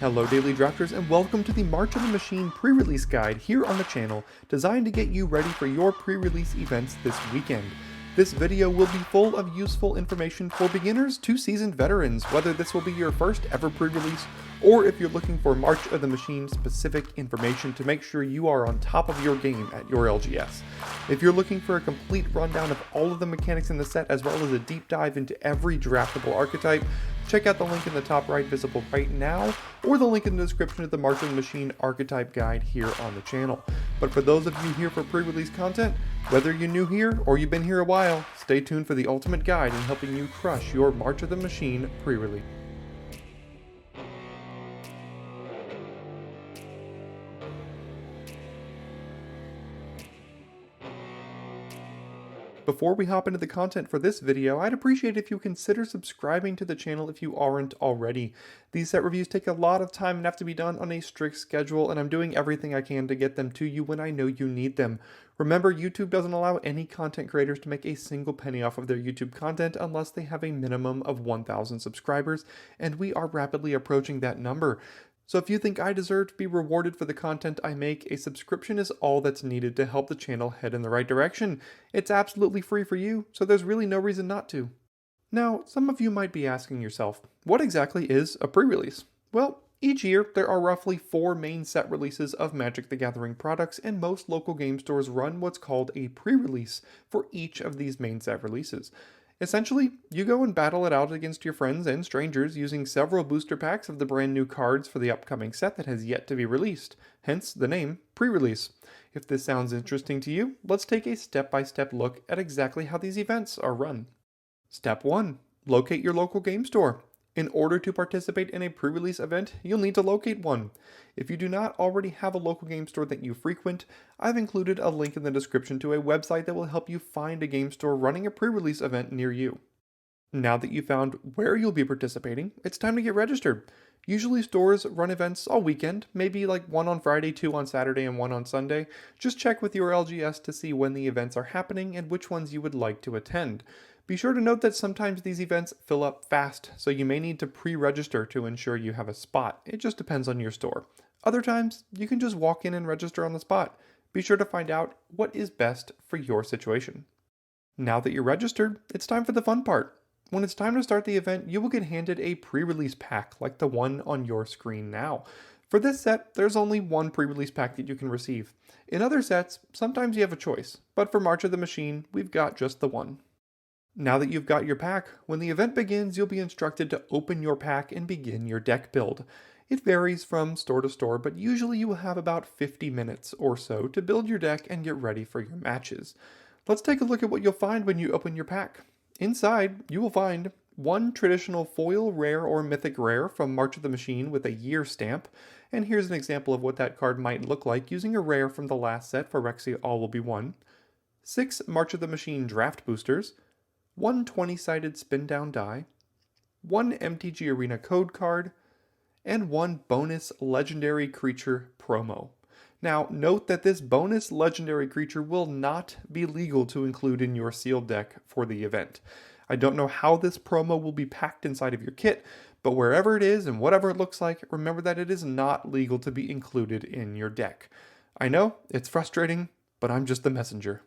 Hello Daily Drafters and welcome to the March of the Machine pre-release guide here on the channel, designed to get you ready for your pre-release events this weekend. This video will be full of useful information for beginners to seasoned veterans, whether this will be your first ever pre-release or if you're looking for March of the Machine specific information to make sure you are on top of your game at your LGS. If you're looking for a complete rundown of all of the mechanics in the set as well as a deep dive into every draftable archetype, check out the link in the top right visible right now, or the link in the description of the March of the Machine archetype guide here on the channel. But for those of you here for pre-release content, whether you're new here or you've been here a while, stay tuned for the ultimate guide in helping you crush your March of the Machine pre-release. Before we hop into the content for this video, I'd appreciate if you consider subscribing to the channel if you aren't already. These set reviews take a lot of time and have to be done on a strict schedule, and I'm doing everything I can to get them to you when I know you need them. Remember, YouTube doesn't allow any content creators to make a single penny off of their YouTube content unless they have a minimum of 1,000 subscribers, and we are rapidly approaching that number. So if you think I deserve to be rewarded for the content I make, a subscription is all that's needed to help the channel head in the right direction. It's absolutely free for you, so there's really no reason not to. Now, some of you might be asking yourself, what exactly is a pre-release? Well, each year there are roughly 4 main set releases of Magic the Gathering products, and most local game stores run what's called a pre-release for each of these main set releases. Essentially, you go and battle it out against your friends and strangers using several booster packs of the brand new cards for the upcoming set that has yet to be released, hence the name pre-release. If this sounds interesting to you, let's take a step-by-step look at exactly how these events are run. Step 1. Locate your local game store. In order to participate in a pre-release event, you'll need to locate one. If you do not already have a local game store that you frequent, I've included a link in the description to a website that will help you find a game store running a pre-release event near you. Now that you've found where you'll be participating, it's time to get registered. Usually stores run events all weekend, maybe like one on Friday, 2 on Saturday, and 1 on Sunday. Just check with your LGS to see when the events are happening and which ones you would like to attend. Be sure to note that sometimes these events fill up fast, so you may need to pre-register to ensure you have a spot. It just depends on your store. Other times, you can just walk in and register on the spot. Be sure to find out what is best for your situation. Now that you're registered, it's time for the fun part. When it's time to start the event, you will get handed a pre-release pack like the one on your screen now. For this set, there's only one pre-release pack that you can receive. In other sets, sometimes you have a choice, but for March of the Machine, we've got just the one. Now that you've got your pack, when the event begins, you'll be instructed to open your pack and begin your deck build. It varies from store to store, but usually you will have about 50 minutes or so to build your deck and get ready for your matches. Let's take a look at what you'll find when you open your pack. Inside, you will find one traditional foil rare or mythic rare from March of the Machine with a year stamp, and here's an example of what that card might look like using a rare from the last set, Phyrexia All Will Be One. 6 March of the Machine draft boosters, 1 20-sided spin down die, 1 MTG Arena code card, and 1 bonus legendary creature promo. Now, note that this bonus legendary creature will not be legal to include in your sealed deck for the event. I don't know how this promo will be packed inside of your kit, but wherever it is and whatever it looks like, remember that it is not legal to be included in your deck. I know, it's frustrating, but I'm just the messenger.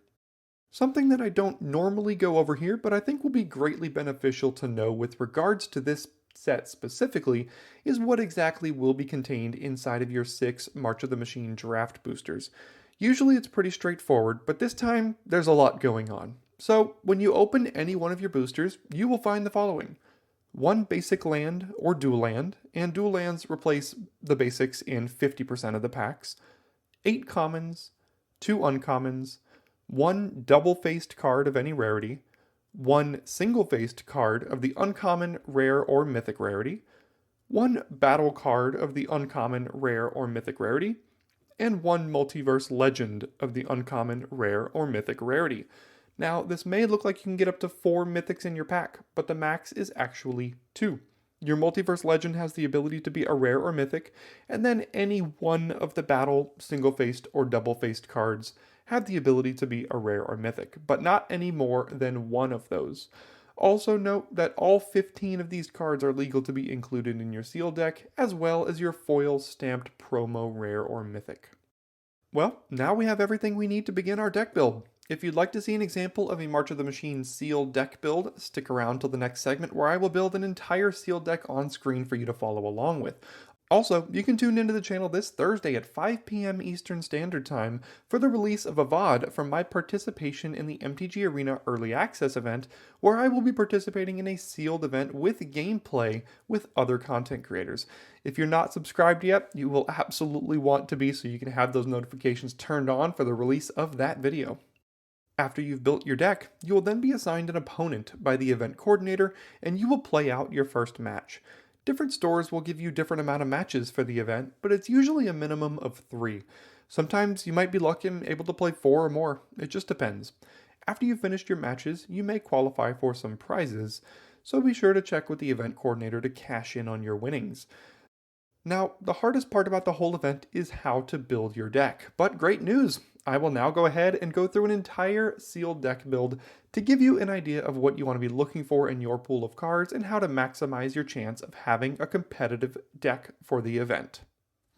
Something that I don't normally go over here, but I think will be greatly beneficial to know with regards to this set specifically, is what exactly will be contained inside of your 6 March of the Machine draft boosters. Usually it's pretty straightforward, but this time there's a lot going on. So when you open any one of your boosters, you will find the following. 1 basic land or dual land, and dual lands replace the basics in 50% of the packs. 8 commons, 2 uncommons, 1 double-faced card of any rarity, 1 single-faced card of the uncommon, rare, or mythic rarity, 1 battle card of the uncommon, rare, or mythic rarity, and 1 multiverse legend of the uncommon, rare, or mythic rarity. Now, this may look like you can get up to 4 mythics in your pack, but the max is actually 2. Your multiverse legend has the ability to be a rare or mythic, and then any one of the battle, single-faced, or double-faced cards have the ability to be a rare or mythic, but not any more than one of those. Also note that all 15 of these cards are legal to be included in your sealed deck, as well as your foil stamped promo rare or mythic. Well, now we have everything we need to begin our deck build. If you'd like to see an example of a March of the Machine sealed deck build, stick around till the next segment where I will build an entire sealed deck on screen for you to follow along with. Also, you can tune into the channel this Thursday at 5 p.m. Eastern Standard Time for the release of a VOD from my participation in the MTG Arena Early Access event, where I will be participating in a sealed event with gameplay with other content creators. If you're not subscribed yet, you will absolutely want to be so you can have those notifications turned on for the release of that video. After you've built your deck, you will then be assigned an opponent by the event coordinator, and you will play out your first match. Different stores will give you different amount of matches for the event, but it's usually a minimum of 3. Sometimes you might be lucky and able to play 4 or more, it just depends. After you've finished your matches, you may qualify for some prizes, so be sure to check with the event coordinator to cash in on your winnings. Now, the hardest part about the whole event is how to build your deck, but great news! I will now go ahead and go through an entire sealed deck build to give you an idea of what you want to be looking for in your pool of cards and how to maximize your chance of having a competitive deck for the event.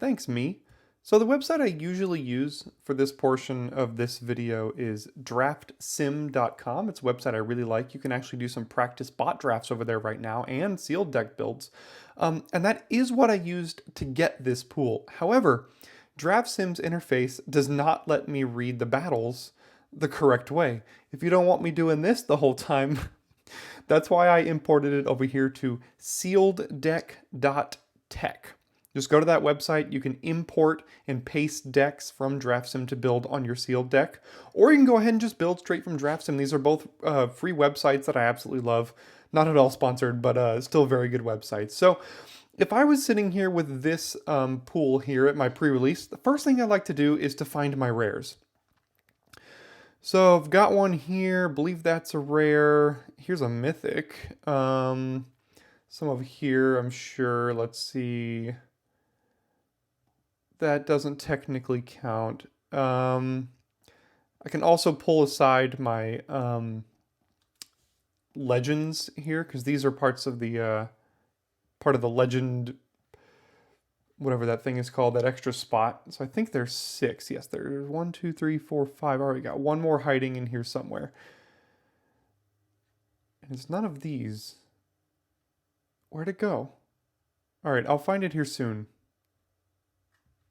Thanks, me. So the website I usually use for this portion of this video is draftsim.com. It's a website I really like. You can actually do some practice bot drafts over there right now and sealed deck builds. And that is what I used to get this pool. However, DraftSim's interface does not let me read the battles the correct way. If you don't want me doing this the whole time, that's why I imported it over here to sealeddeck.tech. Just go to that website. You can import and paste decks from DraftSim to build on your sealed deck, or you can go ahead and just build straight from DraftSim. These are both free websites that I absolutely love. Not at all sponsored, but still very good websites. So if I was sitting here with this pool here at my pre-release, the first thing I like to do is to find my rares. So I've got one here, believe that's a rare. Here's a mythic. Some over here, I'm sure. Let's see. That doesn't technically count. I can also pull aside my legends here, because these are parts of the part of the legend, whatever that thing is called, that extra spot. So I think there's 6. Yes, there's 1, 2, 3, 4, 5. I already got one more hiding in here somewhere. And it's none of these. Where'd it go? All right, I'll find it here soon.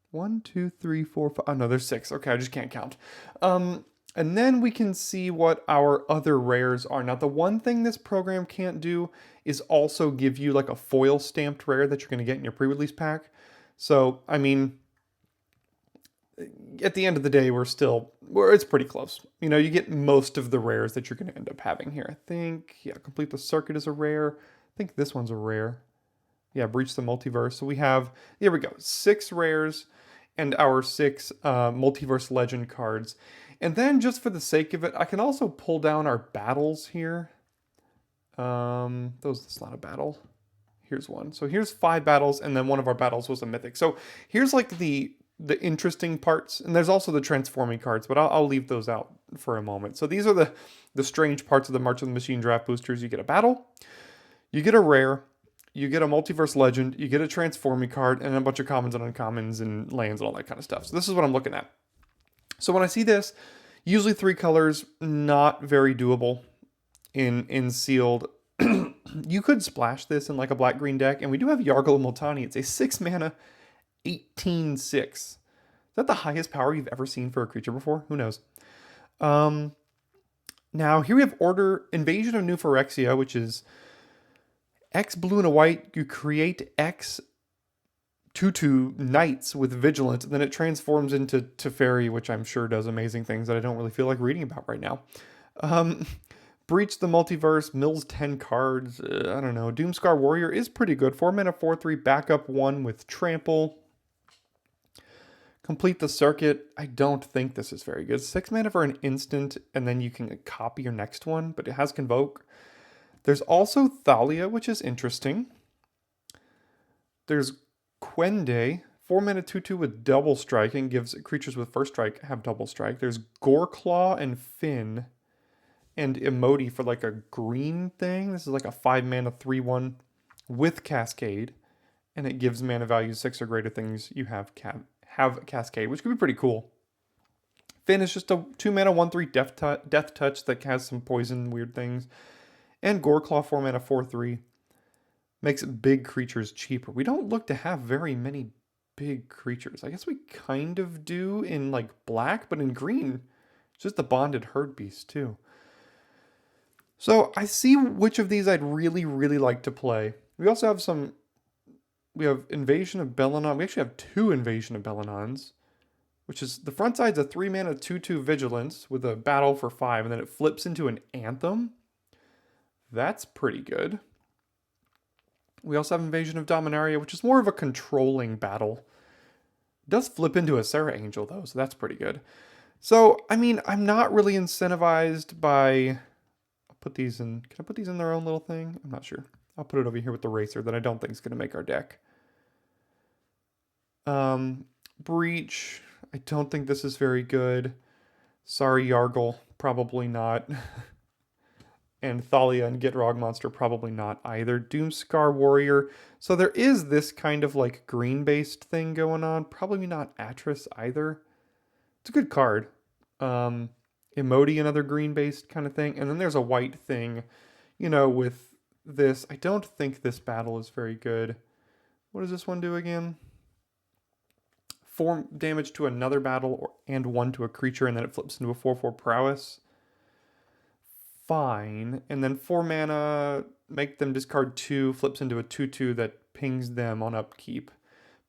1, 2, 3, 4, 5. Oh no, there's 6. Okay, I just can't count. And then we can see what our other rares are. Now, the one thing this program can't do is also give you like a foil stamped rare that you're going to get in your pre-release pack. So, I mean, at the end of the day, it's pretty close. You know, you get most of the rares that you're going to end up having here. I think, yeah, Complete the Circuit is a rare. I think this one's a rare. Yeah, Breach the Multiverse. So we have, here we go, 6 rares and our 6 Multiverse Legend cards. And then, just for the sake of it, I can also pull down our battles here. That's not a battle. Here's one. So here's 5 battles, and then one of our battles was a mythic. So here's like the interesting parts, and there's also the transforming cards, but I'll leave those out for a moment. So these are the strange parts of the March of the Machine draft boosters. You get a battle, you get a rare, you get a Multiverse Legend, you get a transforming card, and a bunch of commons and uncommons and lands and all that kind of stuff. So this is what I'm looking at. So when I see this, usually 3 colors, not very doable in sealed. You could splash this in like a black-green deck, and we do have Yargle Multani. It's a 6 mana, 18/6. Is that the highest power you've ever seen for a creature before? Who knows? Now, here we have Invasion of New Phyrexia, which is X blue and a white. You create X 2/2 knights with vigilance, and then it transforms into Teferi, which I'm sure does amazing things that I don't really feel like reading about right now. Breach the Multiverse, mills 10 cards. I don't know. Doomscar Warrior is pretty good. 4 mana, 4/3, backup 1 with trample. Complete the Circuit. I don't think this is very good. 6 mana for an instant, and then you can copy your next one, but it has Convoke. There's also Thalia, which is interesting. There's Quende, 4 mana 2/2 with double strike, and gives creatures with first strike have double strike. There's Goreclaw and Finn. and Emoti for like a green thing. This is like a 5 mana 3/1 with Cascade, and it gives mana value 6 or greater things you have Cascade, which could be pretty cool. Finn is just a 2 mana 1/3 Death Touch that has some poison weird things. And Goreclaw 4 mana 4/3 makes big creatures cheaper. We don't look to have very many big creatures. I guess we kind of do in like black, but in green, it's just the Bonded Herd Beast too. So I see which of these I'd really, really like to play. We also have some, we have Invasion of Belenon. We actually have 2 Invasion of Belenons, which is, the front side's a 3 mana 2/2 Vigilance with a battle for 5, and then it flips into an Anthem. That's pretty good. We also have Invasion of Dominaria, which is more of a controlling battle. It does flip into a Serra Angel, though, so that's pretty good. So, I mean, I'm not really incentivized by... I'll put these in... Can I put these in their own little thing? I'm not sure. I'll put it over here with the Racer that I don't think is going to make our deck. Breach. I don't think this is very good. Sorry, Yargle. Probably not. And Thalia and Gitrog Monster, probably not either. Doomscar Warrior. So there is this kind of like green-based thing going on. Probably not Atris either. It's a good card. Emoti, another green-based kind of thing. And then there's a white thing, you know, with this. I don't think this battle is very good. What does this one do again? 4 damage to another battle and 1 to a creature, and then it flips into a 4/4 prowess. Fine. And then 4 mana, make them discard 2, flips into a 2/2 that pings them on upkeep.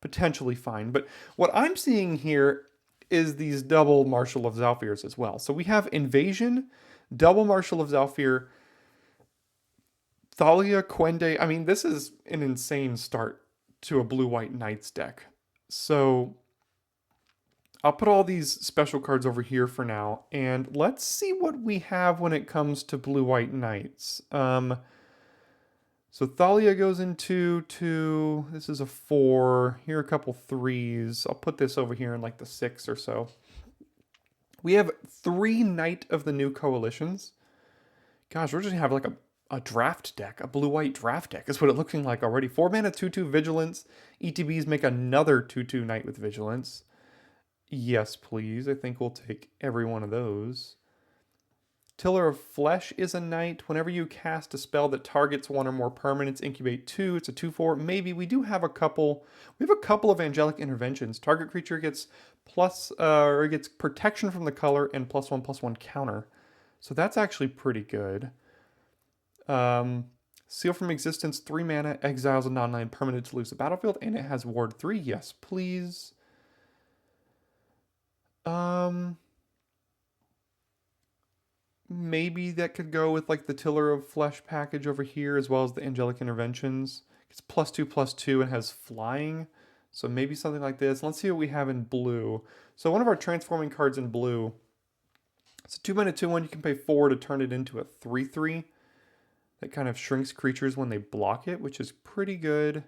Potentially fine. But what I'm seeing here is these double Marshal of Zhalfirs as well. So we have Invasion, double Marshal of Zhalfir, Thalia, Quende. I mean, this is an insane start to a Blue-White Knights deck. So I'll put all these special cards over here for now, and let's see what we have when it comes to Blue-White Knights. So Thalia goes into 2. This is a 4. Here are a couple 3s. I'll put this over here in like the 6 or so. We have 3 Knight of the New Coalitions. Gosh, we're just gonna have like a draft deck, a Blue-White draft deck is what it's looking like already. 4 mana 2/2 Vigilance. ETBs make another 2/2 Knight with Vigilance. Yes, please. I think we'll take every one of those. Tiller of Flesh is a knight. Whenever you cast a spell that targets 1 or more permanents, incubate 2. It's a 2/4. Maybe we do have a couple. We have a couple of angelic interventions. Target creature gets gets protection from the color and +1/+1 counter. So that's actually pretty good. Seal from Existence, 3 mana, exiles a non-land permanent to lose the battlefield, and it has Ward 3. Yes, please. Maybe that could go with like the Tiller of Flesh package over here, as well as the Angelic Interventions. It's +2/+2 and has flying. So maybe something like this. Let's see what we have in blue. So one of our transforming cards in blue. It's a 2 mana 2/1. You can pay 4 to turn it into a 3/3. That kind of shrinks creatures when they block it, which is pretty good.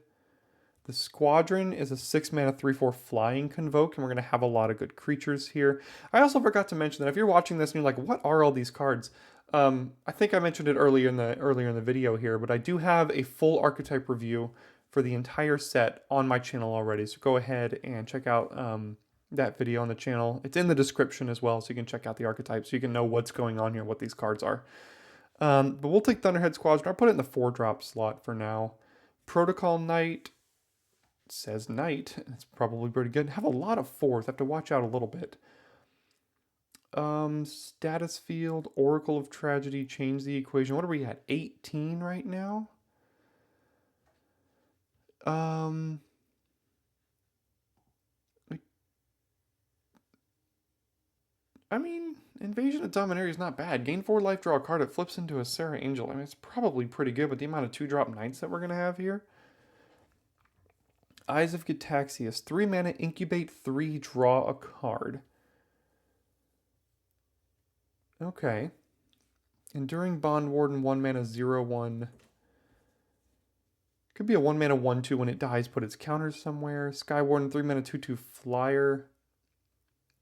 The Squadron is a 6 mana 3/4 flying convoke, and we're going to have a lot of good creatures here. I also forgot to mention that if you're watching this and you're like, what are all these cards? I think I mentioned it earlier in the video here, but I do have a full archetype review for the entire set on my channel already. So go ahead and check out that video on the channel. It's in the description as well, so you can check out the archetypes so you can know what's going on here, what these cards are. But we'll take Thunderhead Squadron. I'll put it in the 4-drop slot for now. Protocol Knight. Says Knight. It's probably pretty good. Have a lot of 4s. Have to watch out a little bit. Status Field, Oracle of Tragedy, change the equation. What are we at? 18 right now? I mean, Invasion of Dominaria is not bad. Gain 4 life, draw a card. It flips into a Serra Angel. I mean, it's probably pretty good with the amount of 2-drop Knights that we're going to have here. Eyes of Gitaxias. 3 mana, incubate 3, draw a card. Okay. Enduring Bond Warden, 1 mana, 0/1. Could be a 1 mana 1/2 when it dies, put its counters somewhere. Sky Warden, 3 mana, 2/2 flyer.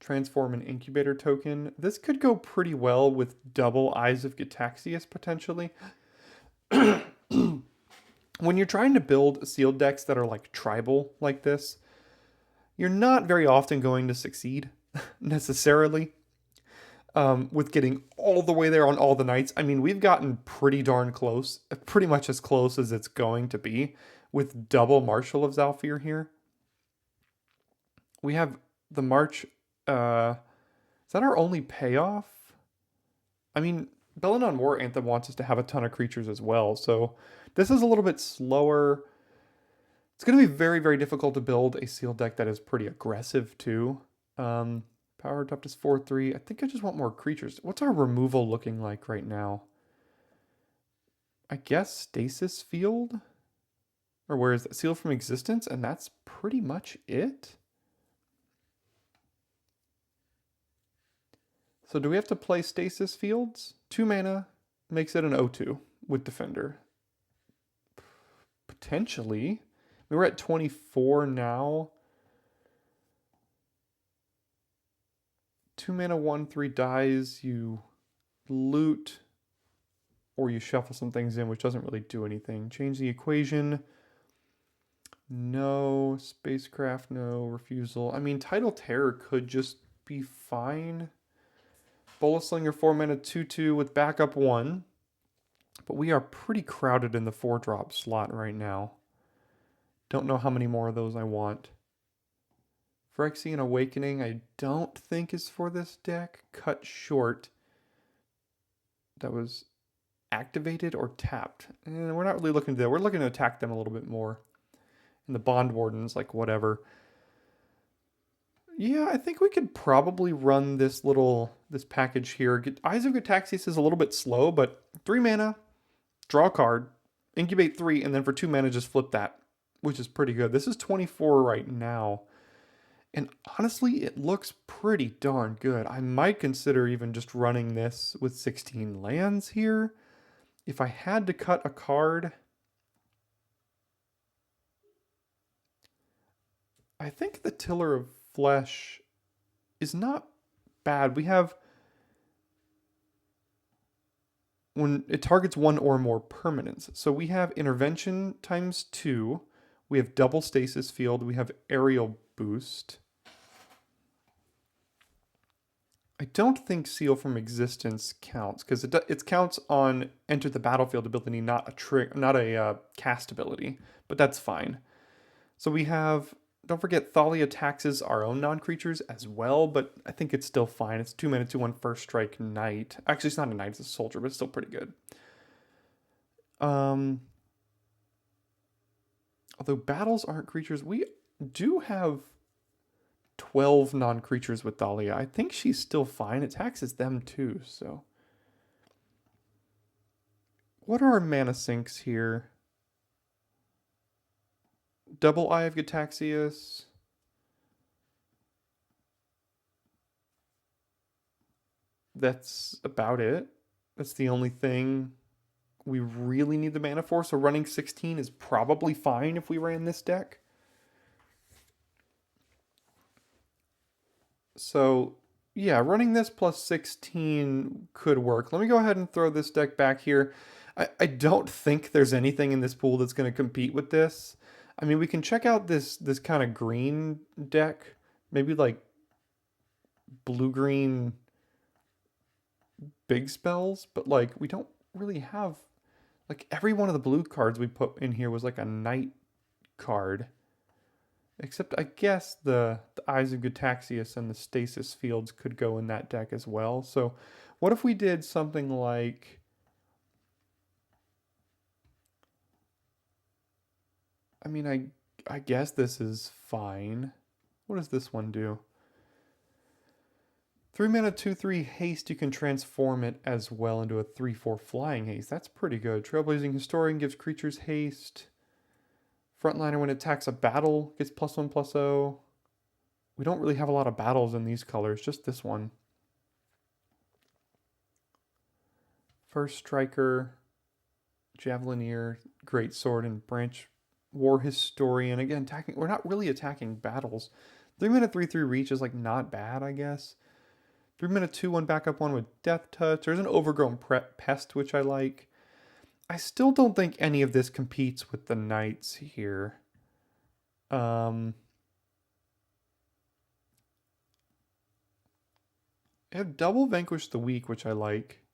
transform an incubator token. This could go pretty well with double Eyes of Gitaxias potentially. When you're trying to build sealed decks that are like tribal like this, you're not very often going to succeed necessarily with getting all the way there on all the nights. I mean, we've gotten pretty darn close, pretty much as close as it's going to be with double Marshal of Zhalfir here. We have the March. Is that our only payoff? I mean, Belladon War Anthem wants us to have a ton of creatures as well, so this is a little bit slower. It's going to be very, very difficult to build a sealed deck that is pretty aggressive too. Power up to 4/3. I think I just want more creatures. What's our removal looking like right now? I guess Stasis Field? Or where is that? Seal from Existence? And that's pretty much it? So do we have to play Stasis Fields? 2 mana makes it an 0/2 with Defender. Potentially. We're at 24 now. 2 mana 1/3 dies, you loot, or you shuffle some things in, which doesn't really do anything. Change the equation. No. Spacecraft, no. Refusal. I mean, Tidal Terror could just be fine. Bola Slinger 4 mana 2/2 with backup 1. But we are pretty crowded in the 4-drop slot right now. Don't know how many more of those I want. Phyrexia and Awakening I don't think is for this deck. Cut Short. That was activated or tapped. And we're not really looking to that. We're looking to attack them a little bit more. And the Bond Wardens, like whatever. Yeah, I think we could probably run this package here. Eyes of Gitaxias is a little bit slow, but 3 mana, draw a card, incubate 3, and then for 2 mana just flip that, which is pretty good. This is 24 right now. And honestly, it looks pretty darn good. I might consider even just running this with 16 lands here. If I had to cut a card, I think the Tiller of Flesh is not bad. We have, when it targets 1 or more permanents. So we have Intervention ×2. We have double Stasis Field. We have Aerial Boost. I don't think Seal from Existence counts because it counts on Enter the Battlefield ability, not a cast ability, but that's fine. So we have, don't forget, Thalia taxes our own non-creatures as well, but I think it's still fine. It's 2 mana 2/1 first strike knight. Actually, it's not a knight, it's a soldier, but it's still pretty good. Although battles aren't creatures, we do have 12 non-creatures with Thalia. I think she's still fine. It taxes them too, so. What are our mana sinks here? Double Eye of Gitaxias. That's about it. That's the only thing we really need the mana for, so running 16 is probably fine if we ran this deck. So, yeah, running this plus 16 could work. Let me go ahead and throw this deck back here. I don't think there's anything in this pool that's going to compete with this. I mean, we can check out this kind of green deck. Maybe like blue-green big spells, but like we don't really have, like every one of the blue cards we put in here was like a night card. Except I guess the Eyes of Gitaxias and the Stasis Fields could go in that deck as well. So what if we did something like, I mean, I guess this is fine. What does this one do? 3 mana 2/3 haste, you can transform it as well into a 3/4 flying haste. That's pretty good. Trailblazing Historian gives creatures haste. Frontliner, when it attacks a battle, gets +1/+0. We don't really have a lot of battles in these colors, just this one. First Striker, Javelineer, Great Sword, and Branch War Historian. Again, attacking. We're not really attacking battles. 3-mana 3/3 reach is like not bad, I guess. 3-mana 2/1 backup one with Death Touch. There's an Overgrown Pest, which I like. I still don't think any of this competes with the Knights here. I have double Vanquish the Weak, which I like.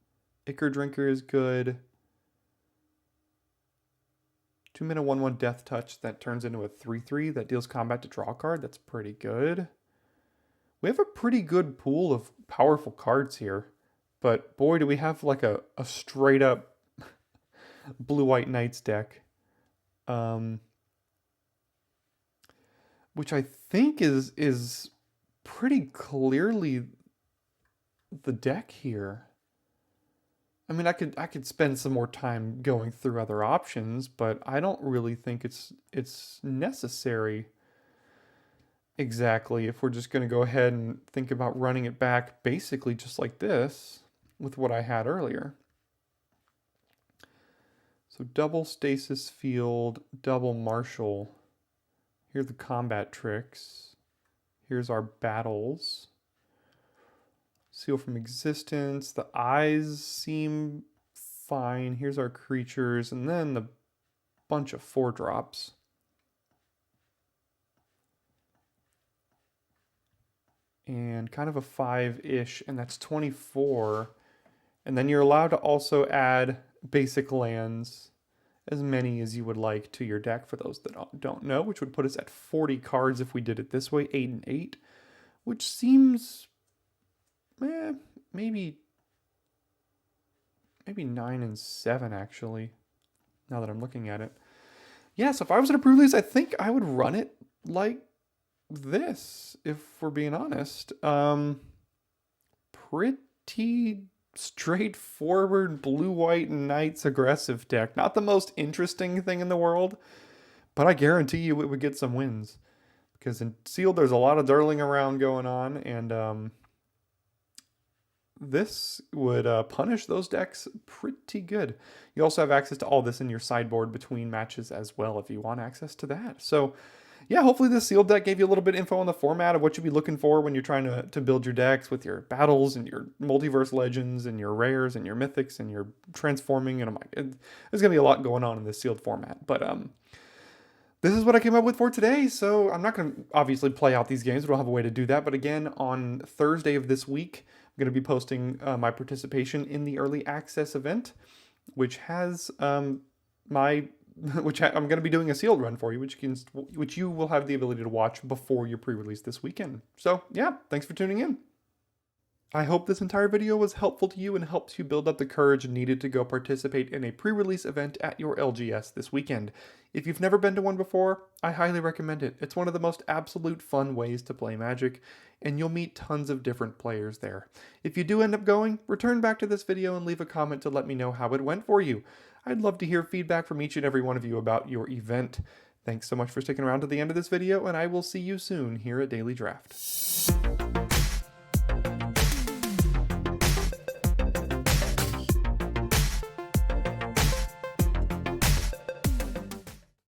Ichor Drinker is good. 2-mana 1/1 Death Touch that turns into a 3/3 that deals combat to draw a card. That's pretty good. We have a pretty good pool of powerful cards here. But boy, do we have like a straight up blue-white Knights deck. Which I think is pretty clearly the deck here. I mean, I could spend some more time going through other options, but I don't really think it's necessary exactly if we're just going to go ahead and think about running it back basically just like this with what I had earlier. So double Stasis Field, double Marshal. Here are the combat tricks. Here's our battles. Seal from Existence. The eyes seem fine. Here's our creatures. And then the bunch of 4-drops. And kind of a 5-ish. And that's 24. And then you're allowed to also add basic lands, as many as you would like, to your deck for those that don't know, which would put us at 40 cards if we did it this way, 8 and 8, which seems maybe 9 and 7 actually, now that I'm looking at it. Yeah, so if I was at a pre-release, I think I would run it like this, if we're being honest. Pretty straightforward blue-white Knights aggressive deck. Not the most interesting thing in the world, but I guarantee you it would get some wins. Because in Sealed, there's a lot of dirling around going on, and this would punish those decks pretty good. You also have access to all this in your sideboard between matches as well if you want access to that. So yeah, hopefully this Sealed deck gave you a little bit of info on the format of what you'd be looking for when you're trying to build your decks with your battles and your multiverse legends and your rares and your mythics and your transforming. And there's going to be a lot going on in this Sealed format. But this is what I came up with for today. So I'm not going to obviously play out these games. We don't have a way to do that. But again, on Thursday of this week, I'm going to be posting my participation in the early access event, which has I'm going to be doing a sealed run for you, which you will have the ability to watch before your pre-release this weekend. So yeah, thanks for tuning in. I hope this entire video was helpful to you and helps you build up the courage needed to go participate in a pre-release event at your LGS this weekend. If you've never been to one before, I highly recommend it. It's one of the most absolute fun ways to play Magic, and you'll meet tons of different players there. If you do end up going, return back to this video and leave a comment to let me know how it went for you. I'd love to hear feedback from each and every one of you about your event. Thanks so much for sticking around to the end of this video, and I will see you soon here at Daily Draft.